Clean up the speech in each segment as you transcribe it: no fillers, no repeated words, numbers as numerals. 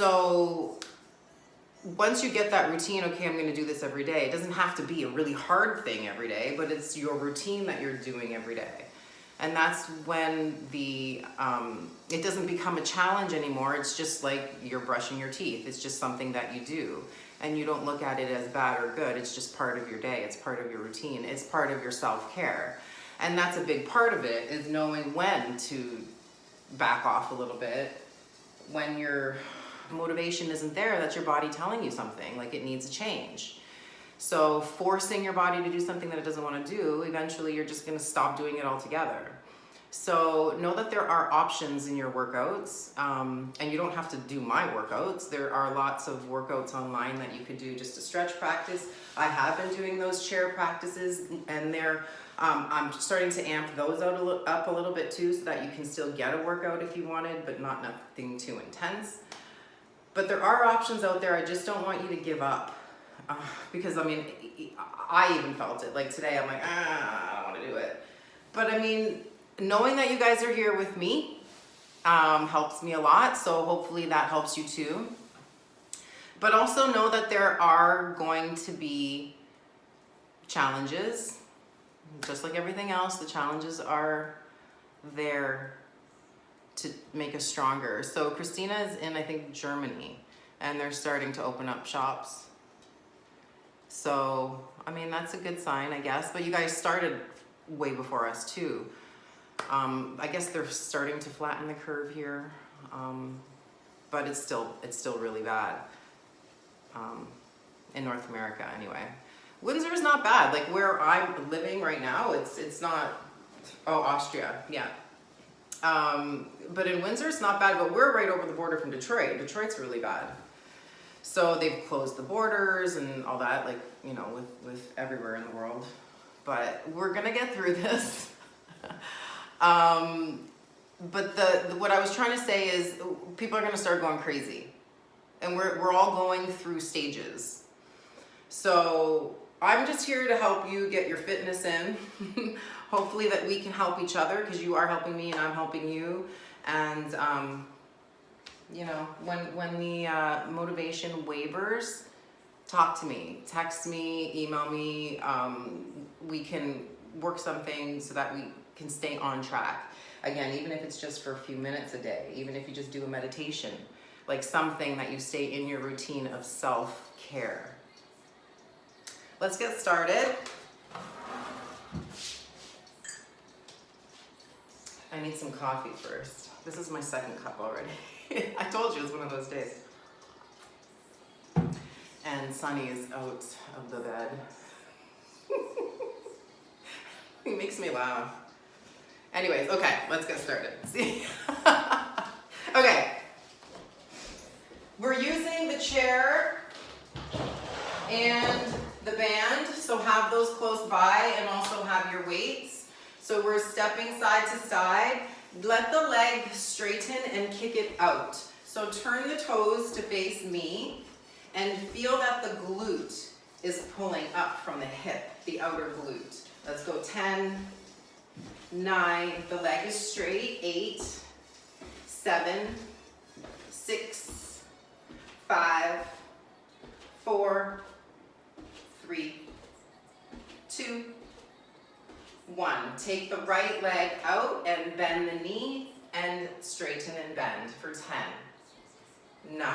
So once you get that routine, okay, I'm gonna do this every day. It doesn't have to be a really hard thing every day, but it's your routine that you're doing every day. And that's when it doesn't become a challenge anymore. It's just like you're brushing your teeth. It's just something that you do. And you don't look at it as bad or good. It's just part of your day. It's part of your routine. It's part of your self-care. And that's a big part of it, is knowing when to back off a little bit. When your motivation isn't there, that's your body telling you something, like it needs a change. So forcing your body to do something that it doesn't want to do, eventually you're just going to stop doing it altogether. So know that there are options in your workouts, and you don't have to do my workouts. There are lots of workouts online that you could do just to stretch practice. I have been doing those chair practices, and I'm starting to amp those up a little bit too, so that you can still get a workout if you wanted, but not nothing too intense. But there are options out there. I just don't want you to give up. Because I mean, I even felt it. Like today, I'm like, I don't want to do it. But I mean, knowing that you guys are here with me helps me a lot. So hopefully that helps you too. But also know that there are going to be challenges. Just like everything else, the challenges are there to make us stronger. So Christina is in, I think, Germany, and they're starting to open up shops. So, I mean, that's a good sign, I guess. But you guys started way before us too. I guess they're starting to flatten the curve here, but it's still really bad in North America anyway. Windsor is not bad. Like where I'm living right now, it's not. Oh, Austria, yeah. But in Windsor, it's not bad. But we're right over the border from Detroit. Detroit's really bad. So they've closed the borders and all that, like, you know, with everywhere in the world. But we're gonna get through this. But what I was trying to say is people are gonna start going crazy. And we're all going through stages. So I'm just here to help you get your fitness in. Hopefully that we can help each other, because you are helping me and I'm helping you. And you know, when the motivation wavers, talk to me, text me, email me. We can work something so that we can stay on track. Again, even if it's just for a few minutes a day, even if you just do a meditation, like something that you stay in your routine of self-care. Let's get started. I need some coffee first. This is my second cup already. I told you it's one of those days. And Sunny is out of the bed. He makes me laugh. Anyways, okay, let's get started. See? Okay. We're using the chair and the band, so have those close by, and also have your weights. So we're stepping side to side. Let the leg straighten and kick it out. So turn the toes to face me and feel that the glute is pulling up from the hip, the outer glute. Let's go 10, 9, the leg is straight, 8, 7, 6, 5, 4, 3, 2, 1. Take the right leg out and bend the knee and straighten and bend for 10, 9,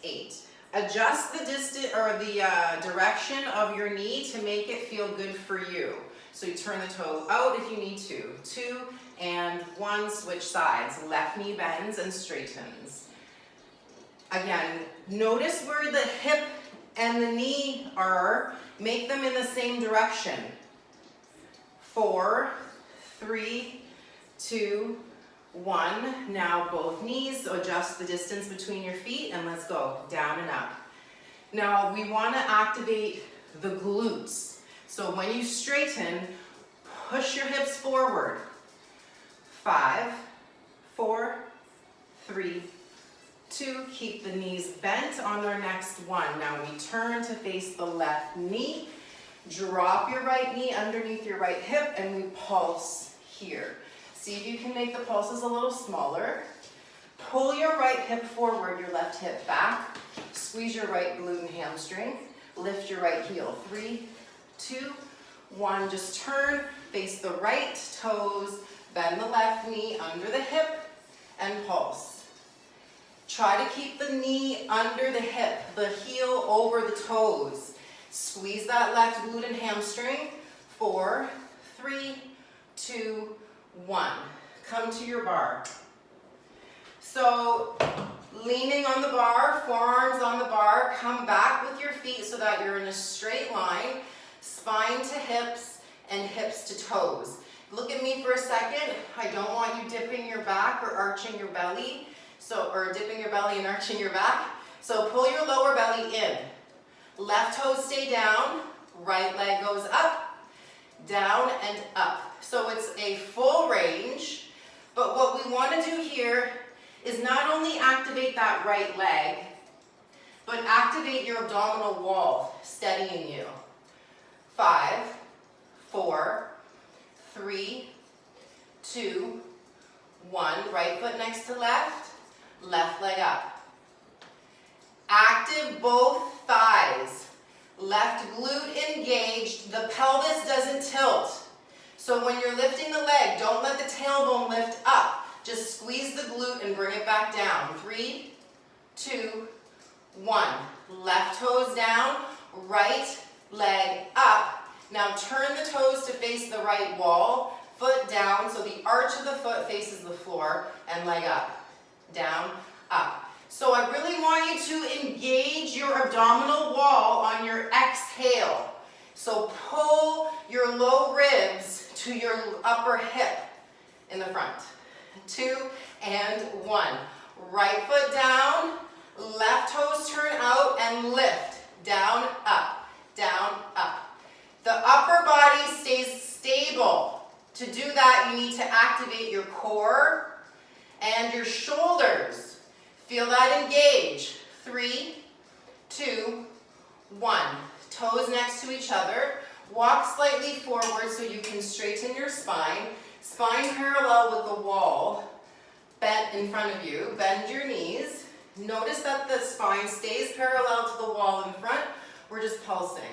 8. Adjust the distance or the direction of your knee to make it feel good for you. So you turn the toe out if you need to. 2 and 1, switch sides. Left knee bends and straightens. Again, notice where the hip and the knee are. Make them in the same direction. 4, 3, 2, 1. Now both knees, so adjust the distance between your feet and let's go down and up. Now we want to activate the glutes. So when you straighten, push your hips forward. 5, 4, 3, 2. Keep the knees bent on our next one. Now we turn to face the left knee. Drop your right knee underneath your right hip and we pulse here. See if you can make the pulses a little smaller. Pull your right hip forward, your left hip back. Squeeze your right glute and hamstring. Lift your right heel. 3, 2, 1. Just turn, face the right toes, bend the left knee under the hip, and pulse. Try to keep the knee under the hip, the heel over the toes. Squeeze that left glute and hamstring. 4, 3, 2, 1. Come to your bar. So, leaning on the bar, forearms on the bar, come back with your feet so that you're in a straight line, spine to hips and hips to toes. Look at me for a second. I don't want you dipping your back or arching your belly, or dipping your belly and arching your back. So pull your lower belly in. Left toes stay down, right leg goes up, down and up. So it's a full range, but what we want to do here is not only activate that right leg, but activate your abdominal wall, steadying you. 5, 4, 3, 2, 1. Right foot next to left, left leg up. Active both thighs. Left glute engaged, the pelvis doesn't tilt. So when you're lifting the leg, don't let the tailbone lift up. Just squeeze the glute and bring it back down. 3, 2, 1. Left toes down, right leg up. Now turn the toes to face the right wall, foot down, so the arch of the foot faces the floor, and leg up, down, up. So I really want you to engage your abdominal wall on your exhale. So pull your low ribs to your upper hip in the front. 2 and 1. Right foot down, left toes turn out and lift. Down, up, down, up. The upper body stays stable. To do that, you need to activate your core and your shoulders. Feel that engage. 3, 2, 1. Toes next to each other. Walk slightly forward so you can straighten your spine. Spine parallel with the wall. Bent in front of you. Bend your knees. Notice that the spine stays parallel to the wall in front. We're just pulsing.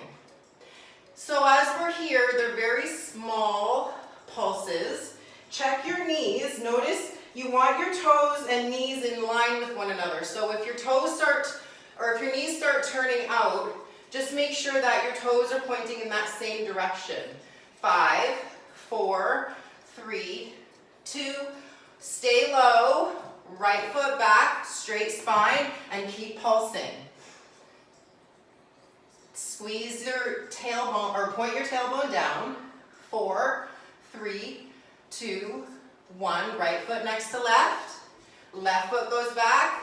So as we're here, they're very small pulses. Check your knees. Notice you want your toes and knees in line with one another. So if your toes start, or if your knees start turning out, just make sure that your toes are pointing in that same direction. 5, 4, 3, 2, stay low, right foot back, straight spine, and keep pulsing. Squeeze your tailbone, or point your tailbone down. 4, 3, 2, 1. Right foot next to left. Left foot goes back,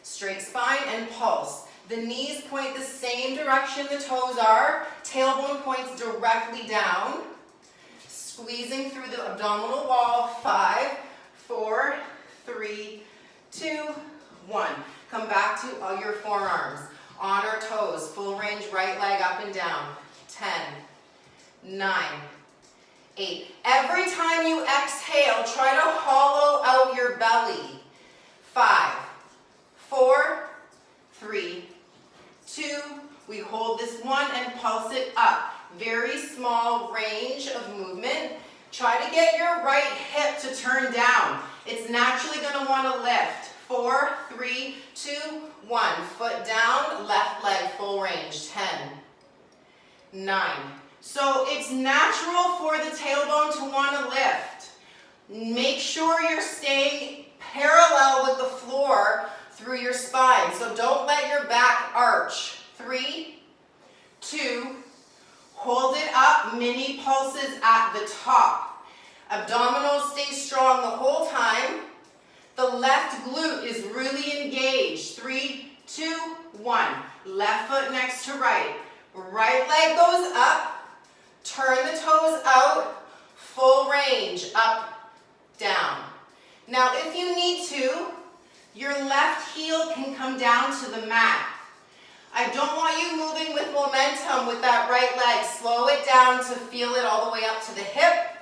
straight spine, and pulse. The knees point the same direction the toes are. Tailbone points directly down. Squeezing through the abdominal wall. 5, 4, 3, 2, 1. Come back to all your forearms. On our toes. Full range right leg up and down. 10, 9, 8. Every time you exhale, try to hollow out your belly. 5, 4, 3, 2. We hold this one and pulse it up. Very small range of movement. Try to get your right hip to turn down. It's naturally going to want to lift. 4, 3, 2, 1. Foot down, left leg full range. 10, 9. So it's natural for the tailbone to want to lift. Make sure you're staying parallel with the floor through your spine. So don't let your back arch. 3, 2, hold it up, mini pulses at the top. Abdominals stay strong the whole time. The left glute is really engaged. 3, 2, 1. Left foot next to right. Right leg goes up. Turn the toes out. Full range. Up, down. Now if you need to, your left heel can come down to the mat. I don't want you moving with momentum with that right leg. Slow it down to feel it all the way up to the hip.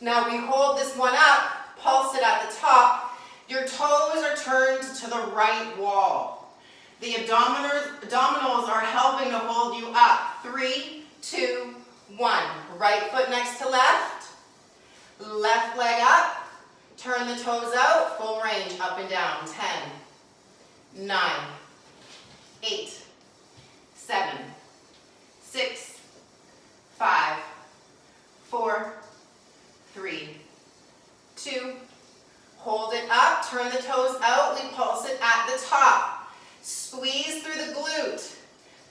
Now we hold this one up, pulse it at the top. Your toes are turned to the right wall. The abdominals are helping to hold you up. 3, 2, 1. Right foot next to left. Left leg up. Turn the toes out. Full range, up and down. 10, 9, 8, 7, 6, 5, 4, 3, 2. Hold it up, turn the toes out, we pulse it at the top. Squeeze through the glute.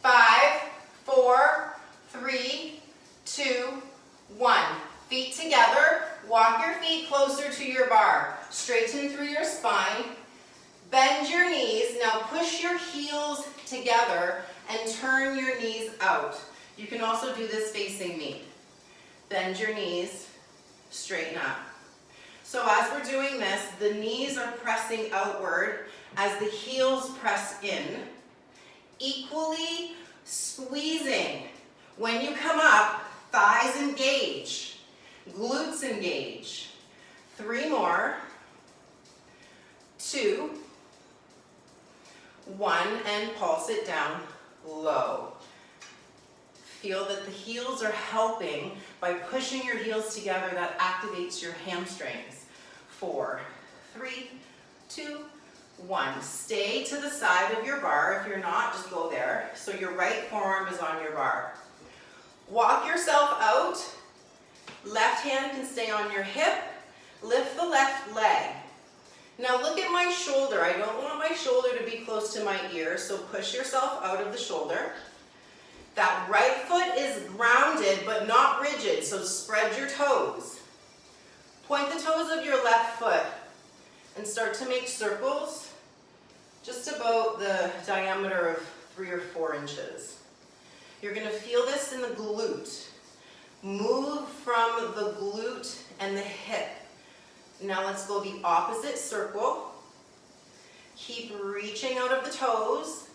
5, 4, 3, 2, 1. Feet together, walk your feet closer to your bar. Straighten through your spine. Bend your knees. Now push your heels together and turn your knees out. You can also do this facing me. Bend your knees, straighten up. So as we're doing this, the knees are pressing outward as the heels press in, equally squeezing. When you come up, thighs engage, glutes engage. 3 more, 2, 1, and pulse it down low. Feel that the heels are helping by pushing your heels together. That activates your hamstrings. 4, 3, 2, 1. Stay to the side of your bar. If you're not, just go there. So your right forearm is on your bar. Walk yourself out. Left hand can stay on your hip. Lift the left leg. Now look at my shoulder. I don't want my shoulder to be close to my ear, so push yourself out of the shoulder. That right foot is grounded but not rigid, so spread your toes. Point the toes of your left foot and start to make circles just about the diameter of 3 or 4 inches. You're going to feel this in the glute. Move from the glute and the hip. Now let's go the opposite circle. Keep reaching out of the toes.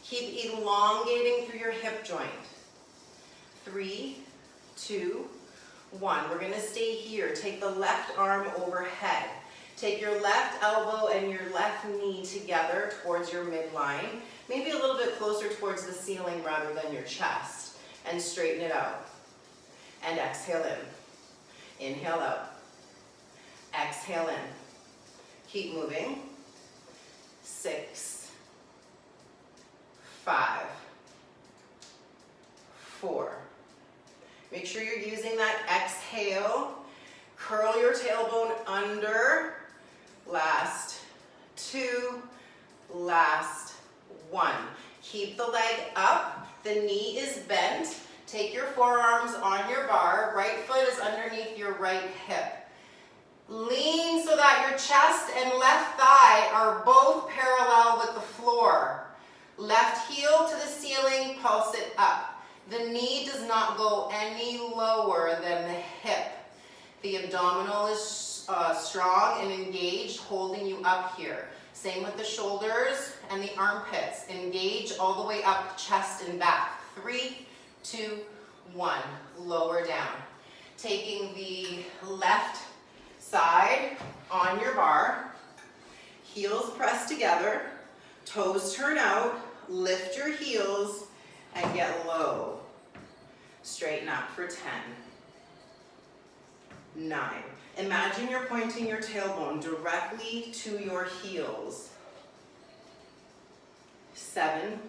Keep elongating through your hip joint. 3, 2, 1. We're going to stay here. Take the left arm overhead. Take your left elbow and your left knee together towards your midline. Maybe a little bit closer towards the ceiling rather than your chest. And straighten it out. And exhale in. Inhale out. Exhale in. Keep moving. 6, 5, 4. Make sure you're using that exhale. Curl your tailbone under. Last 2, last 1. Keep the leg up. The knee is bent. Take your forearms on your bar. Right foot is underneath your right hip. Lean so that your chest and left thigh are both parallel with the floor. Left heel to the ceiling, pulse it up. The knee does not go any lower than the hip. The abdominal is strong and engaged, holding you up here. Same with the shoulders and the armpits. Engage all the way up, chest and back. 3, 2, 1. Lower down. Taking the left side on your bar. Heels press together. Toes turn out. Lift your heels and get low. Straighten up for 10. 9. Imagine you're pointing your tailbone directly to your heels. 7,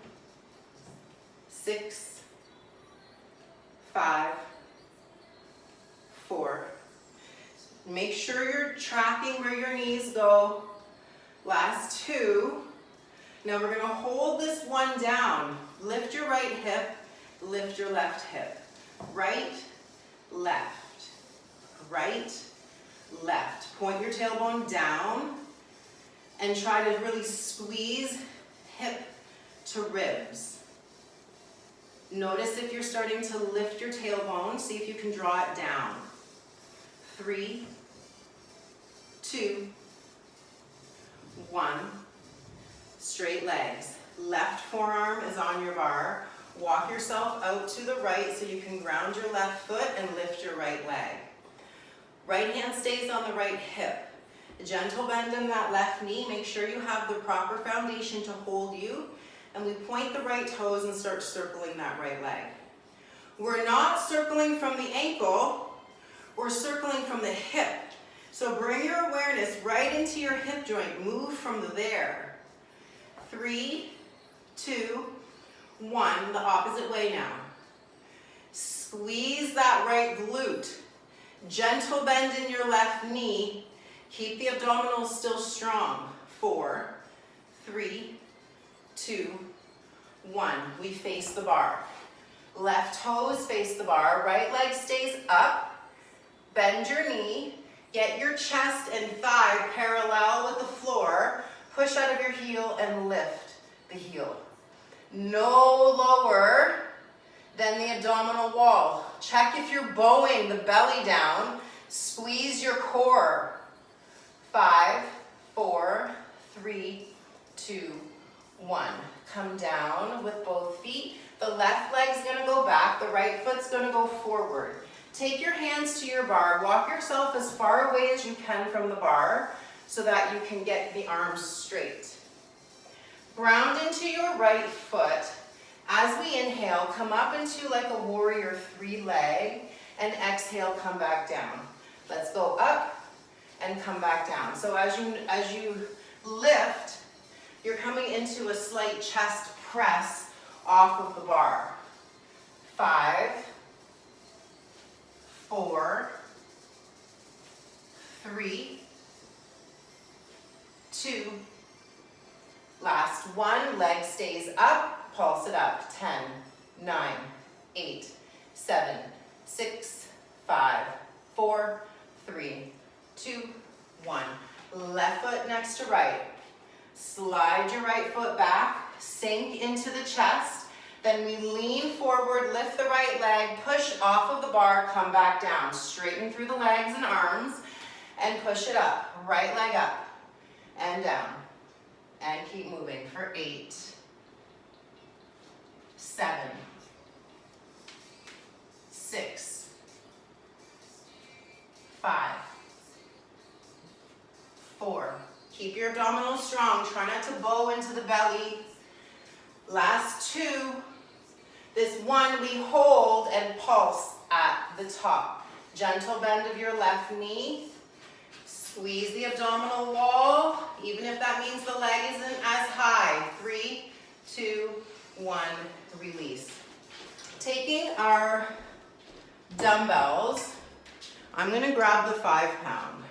6, 5, 4. Make sure you're tracking where your knees go. Last 2. Now we're going to hold this one down. Lift your right hip, lift your left hip. Right, left, right, left. Point your tailbone down and try to really squeeze hip to ribs. Notice if you're starting to lift your tailbone, see if you can draw it down. 3, 2, 1. Straight legs. Left forearm is on your bar. Walk yourself out to the right so you can ground your left foot and lift your right leg. Right hand stays on the right hip. Gentle bend in that left knee. Make sure you have the proper foundation to hold you. And we point the right toes and start circling that right leg. We're not circling from the ankle, we're circling from the hip. So bring your awareness right into your hip joint. Move from there. 3, 2, 1. The opposite way now. Squeeze that right glute. Gentle bend in your left knee. Keep the abdominals still strong. 4, 3, 2, 1. We face the bar. Left toes face the bar. Right leg stays up. Bend your knee. Get your chest and thigh parallel with the floor. Push out of your heel and lift the heel. No lower than the abdominal wall. Check if you're bowing the belly down. Squeeze your core. 5, 4, 3, 2, 1. Come down with both feet. The left leg's gonna go back, the right foot's gonna go forward. Take your hands to your bar. Walk yourself as far away as you can from the bar so that you can get the arms straight. Ground into your right foot. As we inhale, come up into like a warrior 3 leg, and exhale, come back down. Let's go up and come back down. So as you lift, you're coming into a slight chest press off of the bar. 5, 4, 3, 2, last 1, leg stays up, pulse it up. 10, 9, 8, 7, 6, 5, 4, 3, 2, 1. Left foot next to right. Slide your right foot back, sink into the chest, then we lean forward, lift the right leg, push off of the bar, come back down. Straighten through the legs and arms, and push it up. Right leg up, and down. And keep moving for 8, 7, 6, 5, 4. Keep your abdominals strong. Try not to bow into the belly. Last 2. This 1 we hold and pulse at the top. Gentle bend of your left knee. Squeeze the abdominal wall, even if that means the leg isn't as high. 3, 2, 1, release. Taking our dumbbells, I'm gonna grab the 5-pound.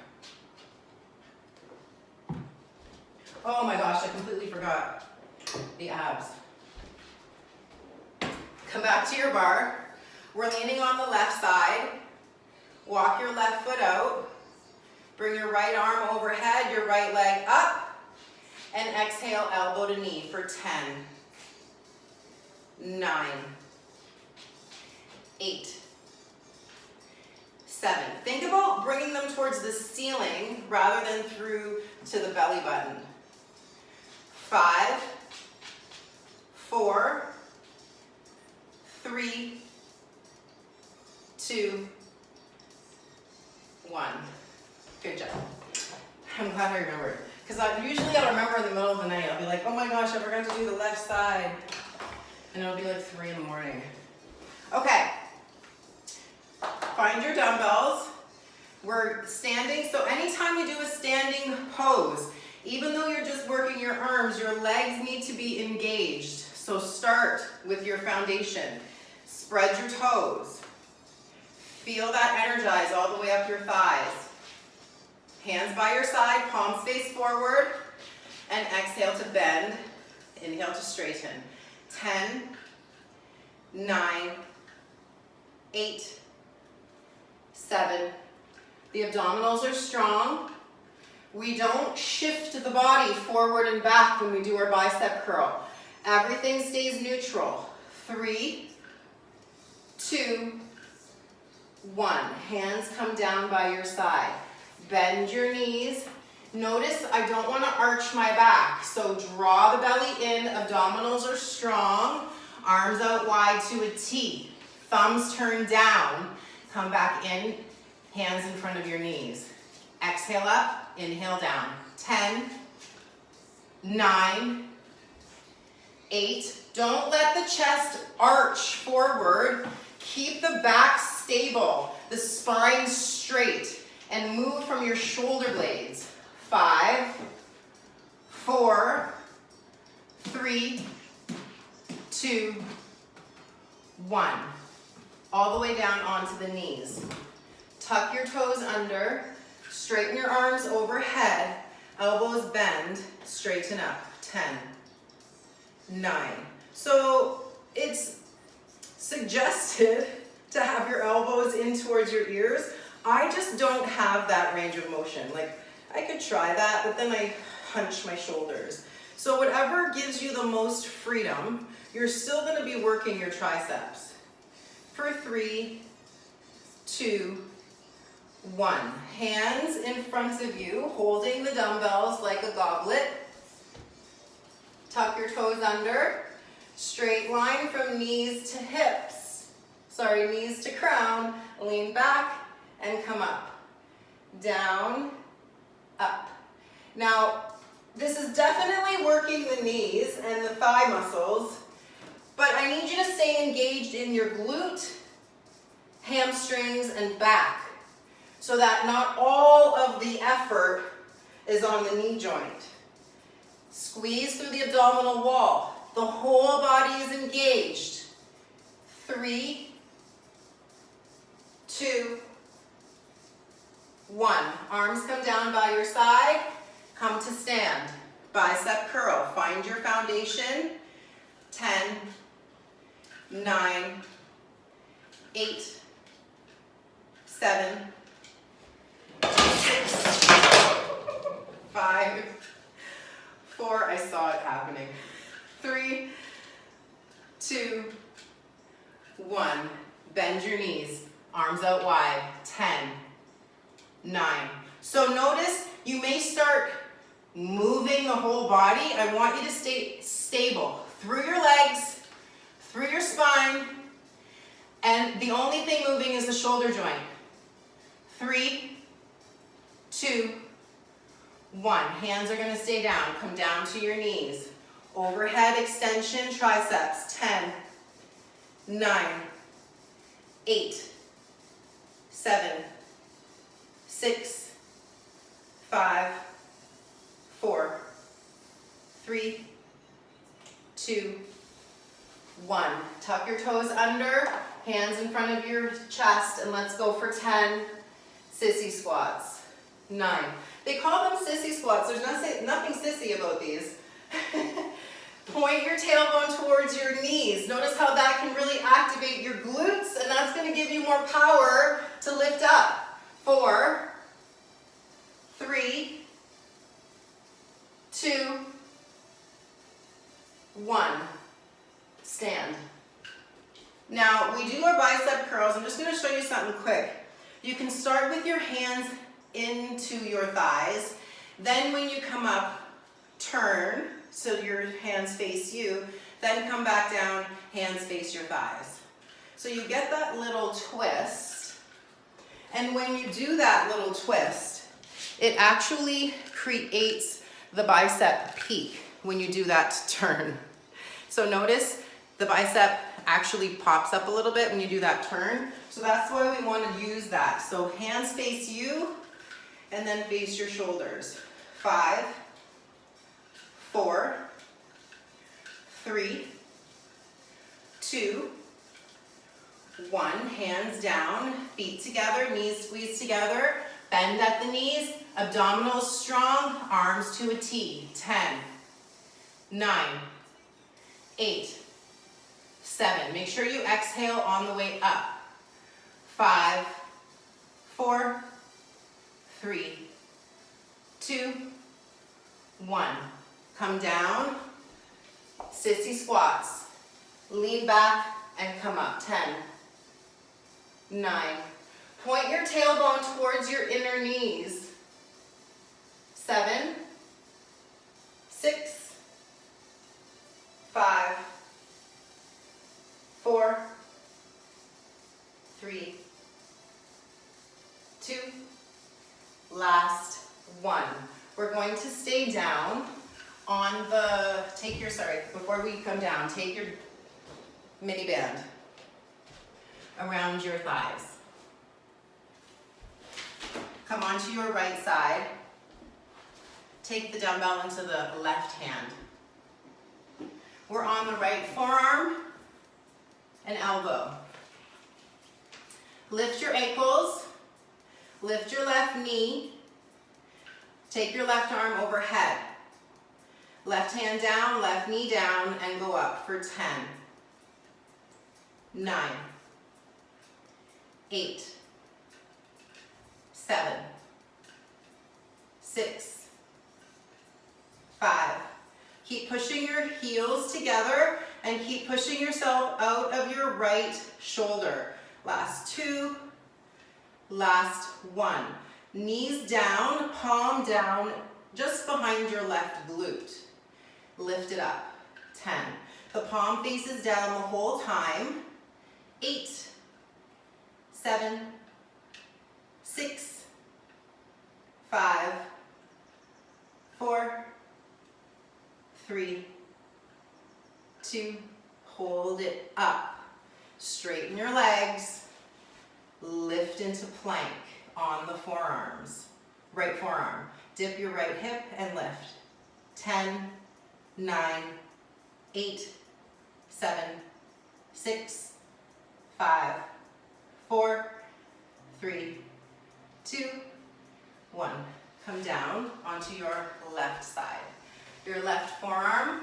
Oh my gosh, I completely forgot the abs. Come back to your bar. We're leaning on the left side. Walk your left foot out. Bring your right arm overhead, your right leg up, and exhale, elbow to knee for 10, 9, 8, 7. Think about bringing them towards the ceiling rather than through to the belly button. 5, 4, 3, 2, 1. Good job. I'm glad I remembered. Because usually I'll remember in the middle of the night. I'll be like, oh my gosh, I forgot to do the left side. And it'll be like 3 in the morning. Okay. Find your dumbbells. We're standing. So anytime you do a standing pose, even though you're just working your arms, your legs need to be engaged. So start with your foundation. Spread your toes. Feel that energize all the way up your thighs. Hands by your side, palms face forward, and exhale to bend. Inhale to straighten. 10, 9, 8, 7. The abdominals are strong. We don't shift the body forward and back when we do our bicep curl. Everything stays neutral. 3, 2, 1. Hands come down by your side. Bend your knees. Notice I don't want to arch my back, so draw the belly in, abdominals are strong, arms out wide to a T, thumbs turn down, come back in, hands in front of your knees. Exhale up, inhale down. 10, 9, 8. Don't let the chest arch forward. Keep the back stable, the spine straight, and move from your shoulder blades. 5, 4, 3, 2, 1. All the way down onto the knees. Tuck your toes under, straighten your arms overhead, elbows bend, straighten up. 10, 9. So it's suggested to have your elbows in towards your ears. I just don't have that range of motion. Like, I could try that, but then I hunch my shoulders. So whatever gives you the most freedom, you're still gonna be working your triceps. For 3, 2, 1. Hands in front of you, holding the dumbbells like a goblet. Tuck your toes under. Straight line from knees to hips. Sorry, knees to crown. Lean back and come up. Down, up. Now, this is definitely working the knees and the thigh muscles, but I need you to stay engaged in your glute, hamstrings, and back so that not all of the effort is on the knee joint. Squeeze through the abdominal wall. The whole body is engaged. 3, 2, 1. Arms come down by your side. Come to stand. Bicep curl. Find your foundation. 10, 9, 8, 7, 6, 5, 4. I saw it happening. 3, 2, 1. Bend your knees. Arms out wide. 10, 9. So notice you may start moving the whole body. I want you to stay stable through your legs, through your spine, and the only thing moving is the shoulder joint. 3, 2, 1. Hands are going to stay down. Come down to your knees. Overhead extension, triceps. 10, 9, 8, 7, 6, 5, 4, 3, 2, 1. Tuck your toes under, hands in front of your chest, and let's go for 10 sissy squats. 9. They call them sissy squats. There's nothing sissy about these. Point your tailbone towards your knees. Notice how that can really activate your glutes, and that's going to give you more power to lift up. 4, 3, 2, 1. Stand. Now, we do our bicep curls. I'm just going to show you something quick. You can start with your hands into your thighs. Then when you come up, turn so your hands face you. Then come back down, hands face your thighs. So you get that little twist. And when you do that little twist, it actually creates the bicep peak when you do that turn. So notice the bicep actually pops up a little bit when you do that turn. So that's why we want to use that. So hands face you and then face your shoulders. 5, 4, 3, 2, 1. Hands down, feet together, knees squeeze together. Bend at the knees, abdominals strong, arms to a T. 10, 9, 8, 7. Make sure you exhale on the way up. 5, 4, 3, 2, 1. Come down, sissy squats. Lean back and come up. 10, 9. Point your tailbone towards your inner knees. 7, 6, 5, 4, 3, 2, last lay down on before we come down, take your mini band around your thighs. Come onto your right side. Take the dumbbell into the left hand. We're on the right forearm and elbow. Lift your ankles, lift your left knee, take your left arm overhead. Left hand down, left knee down, and go up for 10, 9, 8, 7, 6, 5. Keep pushing your heels together and keep pushing yourself out of your right shoulder. Last 2, last 1. Knees down, palm down, just behind your left glute. Lift it up. 10. The palm faces down the whole time. 8, 7, 6, 5, 4, 3, 2, hold it up. Straighten your legs, lift into plank on the forearms. Right forearm. Dip your right hip and lift. 10, 9, 8, 7, 6, 5, 4, 3, 2, 1. Come down onto your left side. Your left forearm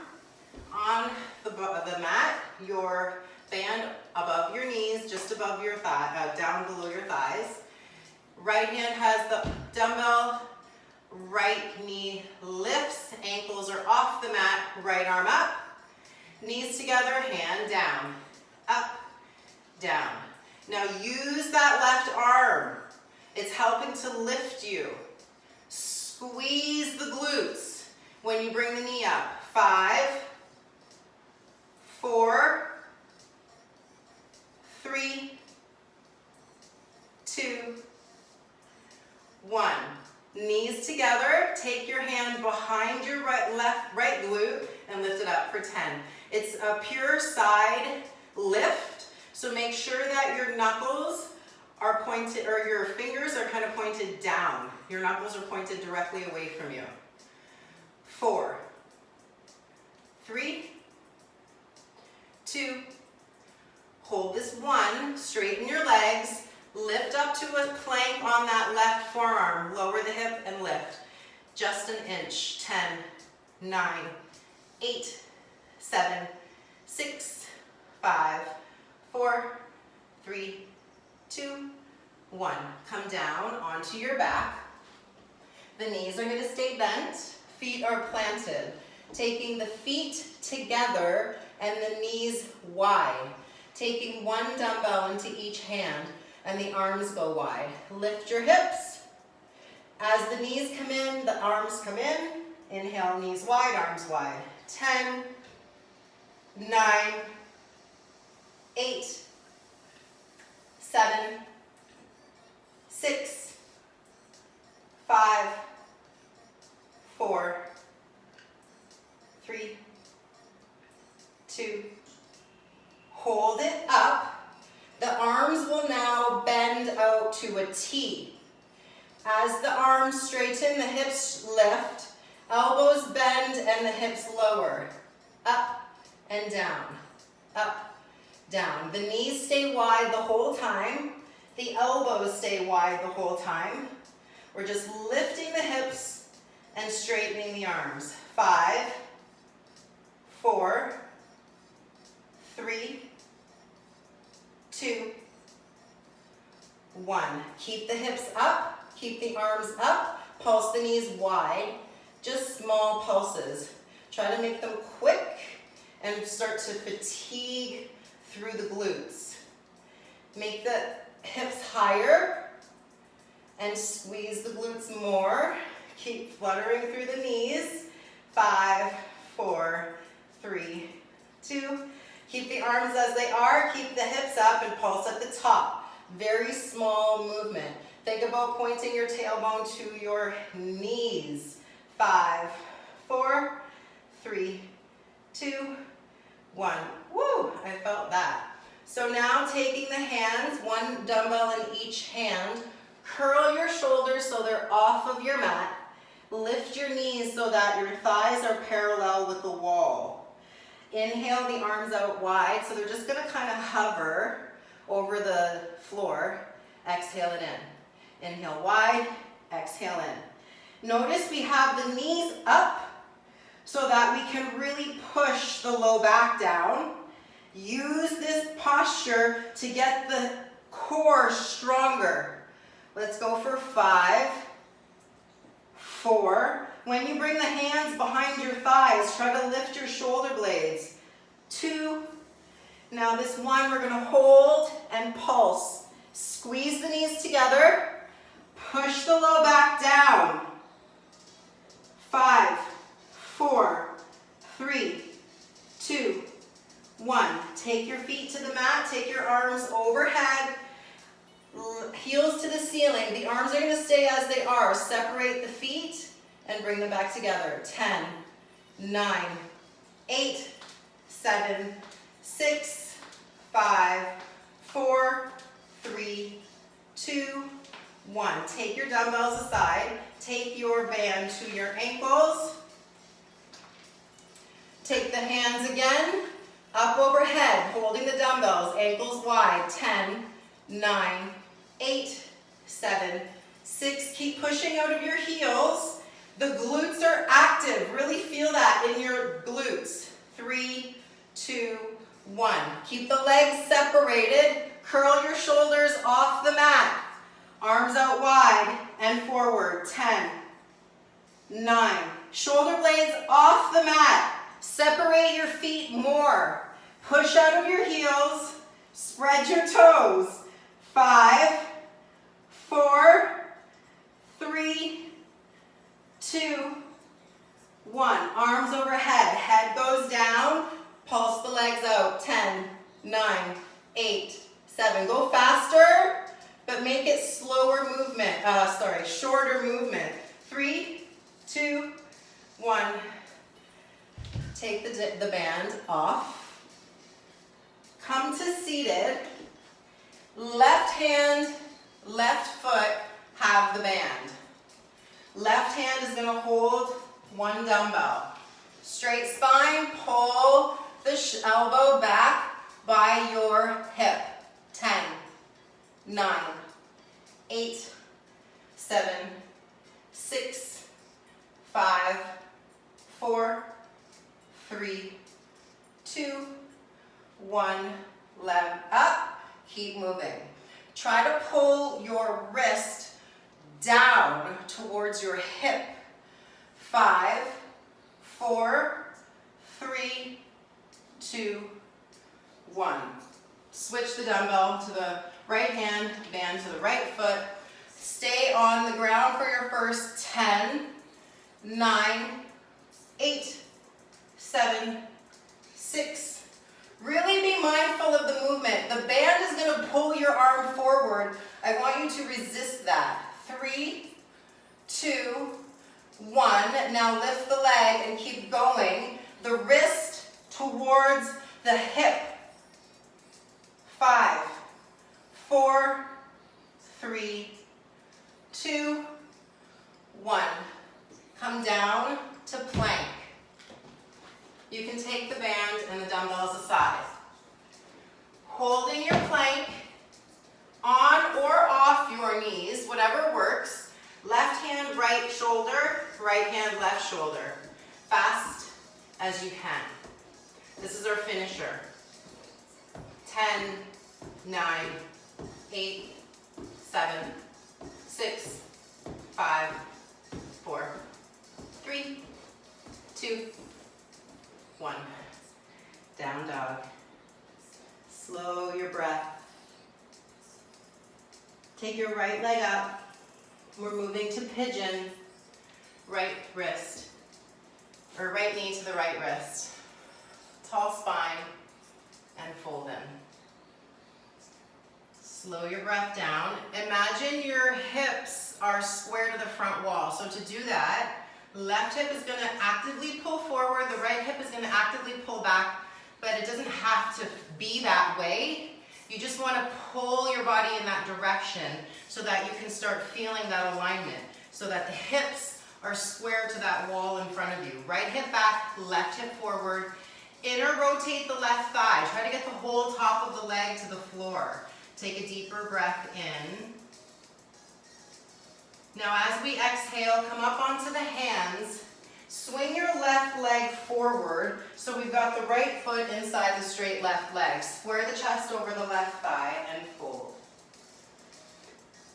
on the mat, your band above your knees, just above your thigh, down below your thighs. Right hand has the dumbbell, right knee lifts, ankles are off the mat, right arm up, knees together, hand down, up, down. Now use that left arm. It's helping to lift you. Squeeze the glutes when you bring the knee up. 5, 4, 3, 2, 1. Knees together. Take your hand behind your right glute and lift it up for 10. It's a pure side lift, so make sure that your knuckles are pointed, or your fingers are kind of pointed down. Your knuckles are pointed directly away from you. 4, 3, 2, hold this 1, straighten your legs, lift up to a plank on that left forearm, lower the hip and lift. Just an inch. 10, 9, 8, 7, 6, 5, 4, 3, 2, 1. Come down onto your back. The knees are going to stay bent. Feet are planted. Taking the feet together and the knees wide. Taking one dumbbell into each hand and the arms go wide. Lift your hips. As the knees come in, the arms come in. Inhale, knees wide, arms wide. 10, 9, 8, 7, 6, 5, 4, 3, 2, hold it up. The arms will now bend out to a T. As the arms straighten, the hips lift, elbows bend and the hips lower. Up and down, up, down. The knees stay wide the whole time. The elbows stay wide the whole time. We're just lifting the hips and straightening the arms. 5, 4, 3, 2, 1. Keep the hips up, keep the arms up, pulse the knees wide, just small pulses. Try to make them quick and start to fatigue through the glutes. Make the hips higher and squeeze the glutes more. Keep fluttering through the knees. 5, 4, 3, 2. Keep the arms as they are. Keep the hips up and pulse at the top. Very small movement. Think about pointing your tailbone to your knees. 5, 4, 3, 2, 1. Woo, I felt that. So now taking the hands, one dumbbell in each hand, curl your shoulders so they're off of your mat. Lift your knees so that your thighs are parallel with the wall. Inhale the arms out wide, so they're just gonna kind of hover over the floor. Exhale it in. Inhale wide, exhale in. Notice we have the knees up so that we can really push the low back down. Use this posture to get the core stronger. Let's go for 5, 4. When you bring the hands behind your thighs, try to lift your shoulder blades. 2. Now this one, we're gonna hold and pulse. Squeeze the knees together. Push the low back down. 5, 4, 3, 2, 1. Take your feet to the mat. Take your arms overhead. Heels to the ceiling. The arms are going to stay as they are. Separate the feet and bring them back together. 10, 9, 8, 7, 6, 5, 4, 3, 2, 1. Take your dumbbells aside. Take your band to your ankles. Take the hands again. Up overhead, holding the dumbbells, ankles wide. 10, 9, 8, 7, 6. Keep pushing out of your heels. The glutes are active. Really feel that in your glutes. 3, 2, 1. Keep the legs separated. Curl your shoulders off the mat. Arms out wide and forward. 10, 9. Shoulder blades off the mat. Separate your feet more. Push out of your heels. Spread your toes. 5, 4, 3, 2, 1. Arms overhead. Head goes down. Pulse the legs out. 10, 9, 8, 7. Go faster, but make it slower movement. Shorter movement. 3, 2, 1. Take the band off. Come to seated. Left hand, left foot, have the band. Left hand is going to hold one dumbbell. Straight spine, pull the elbow back by your hip. 10, 9, 8, 7, 6, 5, 4, 3, 2, 1. Leg up. Keep moving. Try to pull your wrist down towards your hip. 5, 4, 3, 2, 1. Switch the dumbbell to the right hand, band to the right foot. Stay on the ground for your first 10, 9, 8, 7, 6. Really be mindful of the movement. The band is going to pull your arm forward. I want you to resist that. 3, 2, 1. Now lift the leg and keep going. The wrist towards the hip. 5, 4, 3, 2, 1. Come down to plank. You can take the band and the dumbbells aside. Holding your plank on or off your knees, whatever works. Left hand, right shoulder, right hand, left shoulder. Fast as you can. This is our finisher. 10, 9, 8, 7, 6, 5, 4, 3, 2, 1. Down dog. Slow your breath. Take your right leg up. We're moving to pigeon. Right wrist, or right knee to the right wrist. Tall spine and fold in. Slow your breath down. Imagine your hips are square to the front wall. So to do that, Left hip is going to actively pull forward, the right hip is going to actively pull back, but it doesn't have to be that way. You just want to pull your body in that direction so that you can start feeling that alignment, so that the hips are square to that wall in front of you. Right hip back, left hip forward. Inner rotate the left thigh. Try to get the whole top of the leg to the floor. Take a deeper breath in. Now as we exhale, come up onto the hands. Swing your left leg forward, so we've got the right foot inside the straight left leg. Square the chest over the left thigh and fold.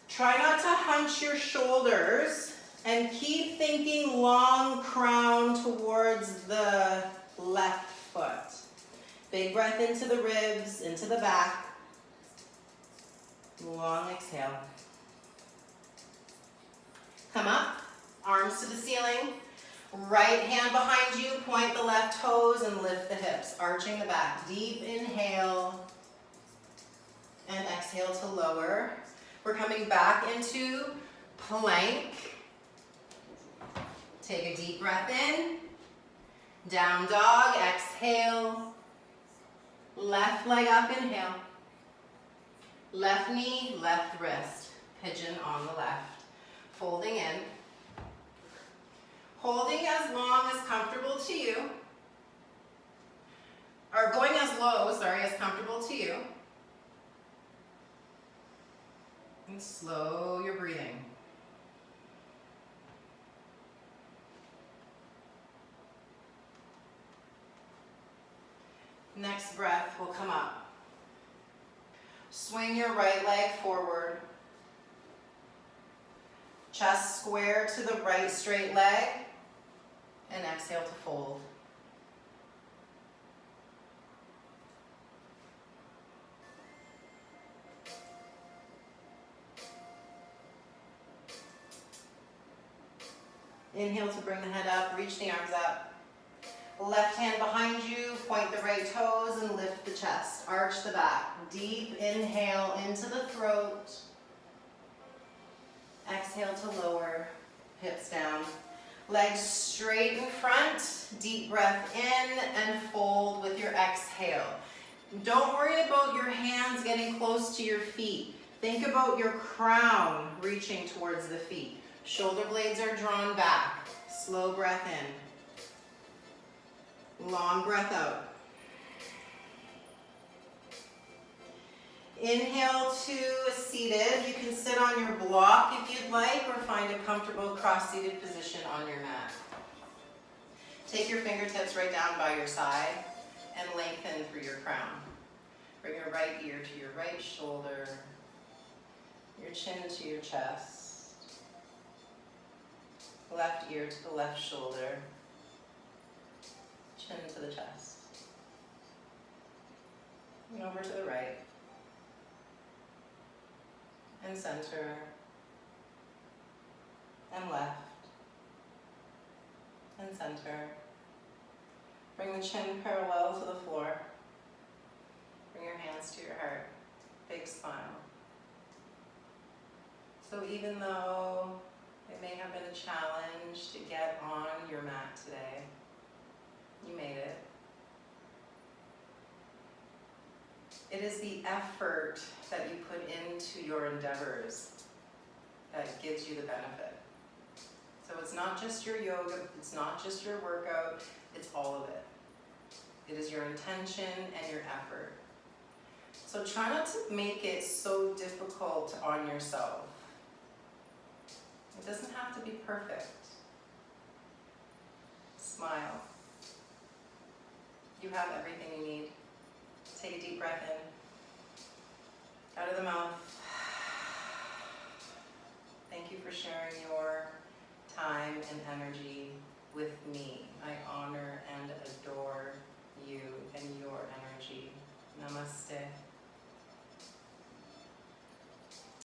Try not to hunch your shoulders and keep thinking long crown towards the left foot. Big breath into the ribs, into the back. Long exhale. Come up, arms to the ceiling. Right hand behind you, point the left toes and lift the hips, arching the back. Deep inhale and exhale to lower. We're coming back into plank. Take a deep breath in. Down dog, exhale. Left leg up, inhale. Left knee, left wrist. Pigeon on the left. Folding in. Holding as long as comfortable to you. Or going as low, sorry, as comfortable to you. And slow your breathing. Next breath will come up. Swing your right leg forward. Chest square to the right straight leg. And exhale to fold. Inhale to bring the head up, reach the arms up. Left hand behind you, point the right toes and lift the chest. Arch the back. Deep inhale into the throat. Exhale to lower, hips down. Legs straight in front, deep breath in and fold with your exhale. Don't worry about your hands getting close to your feet. Think about your crown reaching towards the feet. Shoulder blades are drawn back. Slow breath in. Long breath out. Inhale to seated. You can sit on your block if you'd like, or find a comfortable cross-seated position on your mat. Take your fingertips right down by your side and lengthen through your crown. Bring your right ear to your right shoulder, your chin to your chest, left ear to the left shoulder, chin to the chest, and over to the right. And center, and left, and center. Bring the chin parallel to the floor. Bring your hands to your heart. Big smile. So even though it may have been a challenge to get on your mat today, you made it. It is the effort that you put into your endeavors that gives you the benefit. So it's not just your yoga, it's not just your workout, it's all of it. It is your intention and your effort. So try not to make it so difficult on yourself. It doesn't have to be perfect. Smile. You have everything you need. Take a deep breath in, out of the mouth. Thank you for sharing your time and energy